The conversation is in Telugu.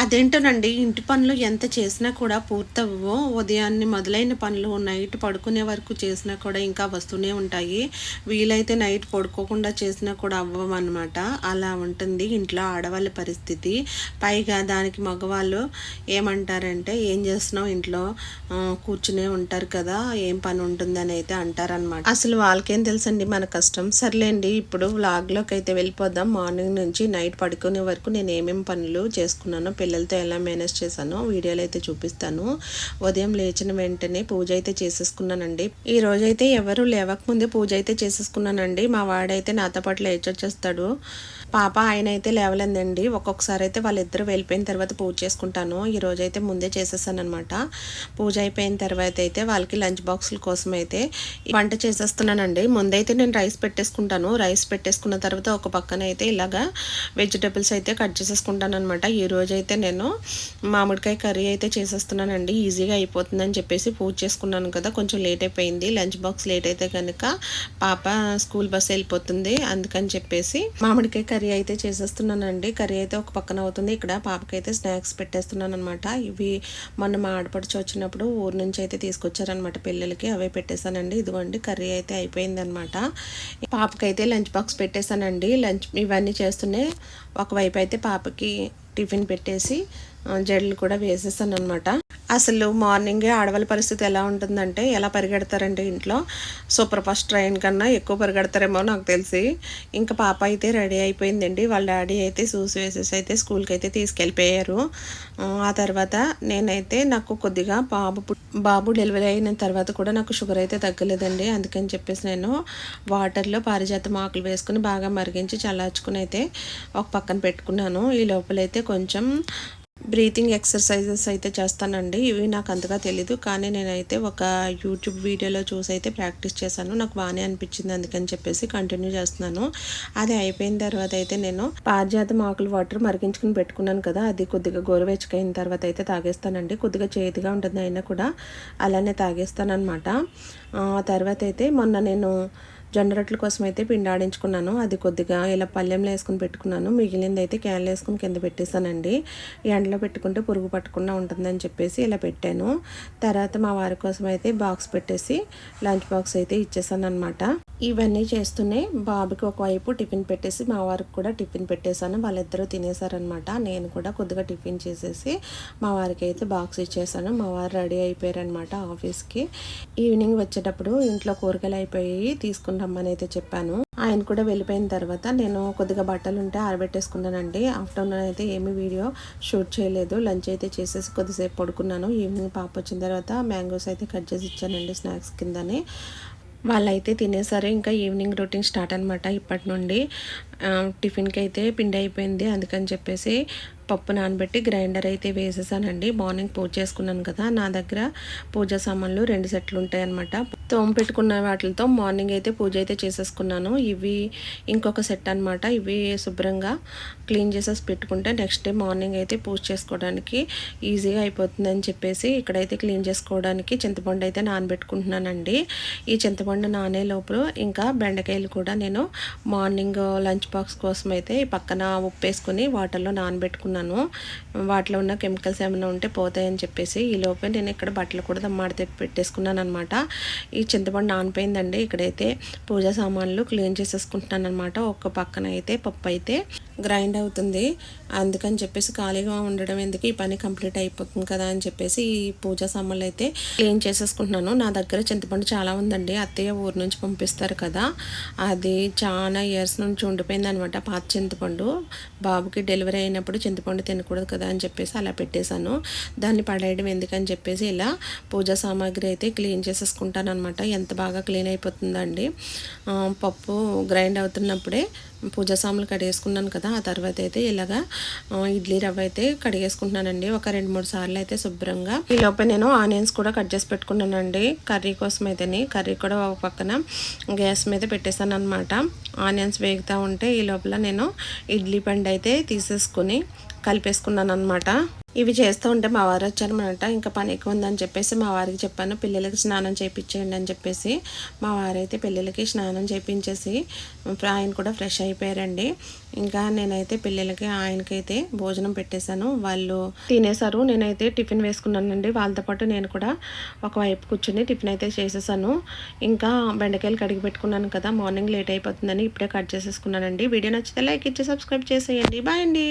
అదేంటోనండి, ఇంటి పనులు ఎంత చేసినా కూడా పూర్తవ్వవు. ఉదయాన్నే మొదలైన పనులు నైట్ పడుకునే వరకు చేసినా కూడా ఇంకా వస్తూనే ఉంటాయి. వీలైతే నైట్ పడుకోకుండా చేసినా కూడా అవ్వవనమాట. అలా ఉంటుంది ఇంట్లో ఆడవాళ్ళ పరిస్థితి. పైగా దానికి మగవాళ్ళు ఏమంటారంటే, "ఏం చేస్తున్నావు ఇంట్లో కూర్చునే ఉంటారు కదా, ఏం పని ఉంటుందని" అయితే అంటారనమాట. అసలు వాళ్ళకేం తెలుసండి మన కష్టం. సర్లేండి, ఇప్పుడు వ్లాగ్‌లోకి అయితే వెళ్ళిపోదాం. మార్నింగ్ నుంచి నైట్ పడుకునే వరకు నేను ఏమేమి పనులు చేసుకున్నానో, పిల్లలతో ఎలా మేనేజ్ చేశానో వీడియోలో అయితే చూపిస్తాను. ఉదయం లేచిన వెంటనే పూజ అయితే చేసేసుకున్నానండి. ఈ రోజైతే ఎవరు లేవకముందే పూజ అయితే చేసేసుకున్నానండి. మా వాడైతే నాతో పాటు లేచొచ్చేస్తాడు. పాప ఆయన అయితే లేవలేదండి. ఒక్కొక్కసారి అయితే వాళ్ళిద్దరు వెళ్ళిపోయిన తర్వాత పూజ చేసుకుంటాను. ఈ రోజైతే ముందే చేసేసానమాట. పూజ అయిపోయిన తర్వాత అయితే వాళ్ళకి లంచ్ బాక్సుల కోసం అయితే వంట చేసేస్తున్నానండి. ముందైతే నేను రైస్ పెట్టేసుకుంటాను. రైస్ పెట్టేసుకున్న తర్వాత ఒక పక్కన అయితే ఇలాగా వెజిటబుల్స్ అయితే కట్ చేసేసుకుంటాను అనమాట. ఈ రోజైతే నేను మామిడికాయ కర్రీ అయితే చేసేస్తున్నానండి. ఈజీగా అయిపోతుందని చెప్పేసి పూజ చేసుకున్నాను కదా, కొంచెం లేట్ అయిపోయింది. లంచ్ బాక్స్ లేట్ అయితే కనుక పాప స్కూల్ బస్ వెళ్ళిపోతుంది. అందుకని చెప్పేసి మామిడికాయ కర్రీ అయితే చేసేస్తున్నానండి. కర్రీ అయితే ఒక పక్కన అవుతుంది. ఇక్కడ పాపకైతే స్నాక్స్ పెట్టేస్తున్నాను అనమాట. ఇవి మొన్న మా ఆడపడుచు వచ్చినప్పుడు ఊరు నుంచి అయితే తీసుకొచ్చారనమాట పిల్లలకి. అవే పెట్టేశానండి. ఇదిగోండి కర్రీ అయితే అయిపోయిందనమాట. పాపకైతే లంచ్ బాక్స్ పెట్టేశానండి. లంచ్ ఇవన్నీ చేస్తూనే ఒకవైపు అయితే పాపకి టిఫిన్ పెట్టేసి జడలు కూడా వేసేసాను అనమాట. అసలు మార్నింగే ఆడవాళ్ళ పరిస్థితి ఎలా ఉంటుందంటే, ఎలా పరిగెడతారంటే ఇంట్లో సూపర్ ఫాస్ట్ ట్రైన్ కన్నా ఎక్కువ పరిగెడతారేమో నాకు తెలిసి. ఇంకా పాప అయితే రెడీ అయిపోయిందండి. వాళ్ళ డాడీ అయితే షూస్ వేసేసి అయితే స్కూల్కి అయితే తీసుకెళ్ళిపోయారు. ఆ తర్వాత నేనైతే నాకు కొద్దిగా బాబు డెలివరీ అయిన తర్వాత కూడా నాకు షుగర్ అయితే తగ్గలేదండి. అందుకని చెప్పేసి నేను వాటర్లో పారిజాతం ఆకులు వేసుకుని బాగా మరిగించి చల్లార్చుకుని అయితే ఒక పక్కన పెట్టుకున్నాను. ఈ లోపలైతే కొంచెం బ్రీతింగ్ ఎక్సర్సైజెస్ అయితే చేస్తానండి. ఇవి నాకు అంతగా తెలీదు, కానీ నేనైతే ఒక యూట్యూబ్ వీడియోలో చూసి అయితే ప్రాక్టీస్ చేశాను. నాకు బాగానే అనిపించింది, అందుకని చెప్పేసి కంటిన్యూ చేస్తున్నాను. అది అయిపోయిన తర్వాత అయితే నేను పారిజాతం ఆకులు వాటర్ మరిగించుకుని పెట్టుకున్నాను కదా, అది కొద్దిగా గోరువెచ్చకైన తర్వాత అయితే తాగేస్తానండి. కొద్దిగా చేదుగా ఉంటుంది అయినా కూడా అలానే తాగేస్తానమాట. తర్వాత అయితే మొన్న నేను జొన్న రొట్టెల కోసం అయితే పిండి ఆడించుకున్నాను. అది కొద్దిగా ఇలా పళ్ళెంలో వేసుకుని పెట్టుకున్నాను. మిగిలింది అయితే క్యాన్లో వేసుకుని కింద పెట్టేశానండి. ఎండలో పెట్టుకుంటే పురుగు పట్టకుండా ఉంటుందని చెప్పేసి ఇలా పెట్టాను. తర్వాత మా వారి కోసం అయితే బాక్స్ పెట్టేసి లంచ్ బాక్స్ అయితే ఇచ్చేసాను అనమాట. ఇవన్నీ చేస్తూనే బాబుకి ఒకవైపు టిఫిన్ పెట్టేసి మా వారికి కూడా టిఫిన్ పెట్టేశాను. వాళ్ళిద్దరూ తినేసారనమాట. నేను కూడా కొద్దిగా టిఫిన్ చేసేసి మా వారికి అయితే బాక్స్ ఇచ్చేసాను. మా వారు రెడీ అయిపోయారనమాట ఆఫీస్కి. ఈవినింగ్ వచ్చేటప్పుడు ఇంట్లో కూరగాయలు అయిపోయి తీసుకుని రమ్మని అయితే చెప్పాను. ఆయన కూడా వెళ్ళిపోయిన తర్వాత నేను కొద్దిగా బట్టలు ఉంటే ఆరబెట్టేసుకున్నానండి. ఆఫ్టర్నూన్ అయితే ఏమీ వీడియో షూట్ చేయలేదు. లంచ్ అయితే చేసేసి కొద్దిసేపు పడుకున్నాను. ఈవినింగ్ పాప వచ్చిన తర్వాత మ్యాంగోస్ అయితే కట్ చేసి ఇచ్చానండి స్నాక్స్ కిందని. వాళ్ళైతే తినేసరి ఇంకా ఈవినింగ్ రొటీన్ స్టార్ట్ అనమాట. ఇప్పటి నుండి టిఫిన్కి అయితే పిండి అయిపోయింది. అందుకని చెప్పేసి పప్పు నానబెట్టి గ్రైండర్ అయితే వేసేసానండి. మార్నింగ్ పూజ చేసుకున్నాను కదా, నా దగ్గర పూజ సామాన్లు 2 సెట్లు ఉంటాయి అనమాట. తోమ పెట్టుకున్న వాటితో మార్నింగ్ అయితే పూజ అయితే చేసేసుకున్నాను. ఇవి ఇంకొక సెట్ అనమాట. ఇవి శుభ్రంగా క్లీన్ చేసేసి పెట్టుకుంటే నెక్స్ట్ డే మార్నింగ్ అయితే పూజ చేసుకోవడానికి ఈజీగా అయిపోతుందని చెప్పేసి ఇక్కడైతే క్లీన్ చేసుకోవడానికి చింతపండు అయితే నానబెట్టుకుంటున్నానండి. ఈ చింతపండు నానే లోపల ఇంకా బెండకాయలు కూడా నేను మార్నింగ్ లంచ్ బాక్స్ కోసం అయితే పక్కన ఉప్పు వేసుకొని వాటర్లో నానబెట్టుకున్నాను. వాటిలో ఉన్న కెమికల్స్ ఏమైనా ఉంటే పోతాయని చెప్పేసి ఈ లోపే నేను ఇక్కడ బట్టలు కూడా దమ్మాడితే పెట్టేసుకున్నాను అనమాట. ఈ చింతపండు నానిపోయిందండి. ఇక్కడైతే పూజా సామాన్లు క్లీన్ చేసేసుకుంటున్నాను అనమాట. ఒక పక్కన అయితే పప్పు అయితే గ్రైండ్ అవుతుంది. అందుకని చెప్పేసి ఖాళీగా ఉండడం ఎందుకు, ఈ పని కంప్లీట్ అయిపోతుంది కదా అని చెప్పేసి ఈ పూజా సామాన్లు అయితే క్లీన్ చేసేసుకుంటున్నాను. నా దగ్గర చింతపండు చాలా ఉందండి. అత్తయ్య ఊరు నుంచి పంపిస్తారు కదా, అది చాలా ఇయర్స్ నుంచి ఉండిపోయింది అనమాట. పాత చింతపండు బాబుకి డెలివరీ అయినప్పుడు చింతపండు తినకూడదు కదా అని చెప్పేసి అలా పెట్టేశాను. దాన్ని పడేయడం ఎందుకని చెప్పేసి ఇలా పూజా సామాగ్రి అయితే క్లీన్ చేసేసుకుంటాను అనమాట. ఎంత బాగా క్లీన్ అయిపోతుందండి. పప్పు గ్రైండ్ అవుతున్నప్పుడే పూజా సామాన్లు కడిగేసుకున్నాను కదా, ఆ తర్వాత అయితే ఇలాగా ఇడ్లీ రవ్వ అయితే కడిగేసుకుంటున్నానండి. ఒక 2-3 సార్లు అయితే శుభ్రంగా. ఈ లోపల నేను ఆనియన్స్ కూడా కట్ చేసి పెట్టుకున్నానండి కర్రీ కోసం అయితేనే. కర్రీ కూడా ఒక పక్కన గ్యాస్ మీద పెట్టేశాను అనమాట. ఆనియన్స్ వేగుతూ ఉంటే ఈ లోపల నేను ఇడ్లీ పిండి అయితే తీసేసుకుని కలిపేసుకున్నాను అనమాట. ఇవి చేస్తూ ఉంటే మా వారు వచ్చారనమాట. ఇంకా పని ఎక్కువ ఉందని చెప్పేసి మా వారికి చెప్పాను, పిల్లలకి స్నానం చేయించేయండి అని చెప్పేసి. మా వారైతే పిల్లలకి స్నానం చేయించేసి ఆయన కూడా ఫ్రెష్ అయిపోయారండి. ఇంకా నేనైతే పిల్లలకి ఆయనకైతే భోజనం పెట్టేశాను. వాళ్ళు తినేశారు. నేనైతే టిఫిన్ వేసుకున్నానండి. వాళ్ళతో పాటు నేను కూడా ఒకవైపు కూర్చొని టిఫిన్ అయితే చేసేసాను. ఇంకా బెండకాయలు కడిగి పెట్టుకున్నాను కదా, మార్నింగ్ లేట్ అయిపోతుందని ఇప్పుడే కట్ చేసేసుకున్నానండి. వీడియో నచ్చితే లైక్ ఇచ్చి సబ్స్క్రైబ్ చేసేయండి. బాయ్ అండి.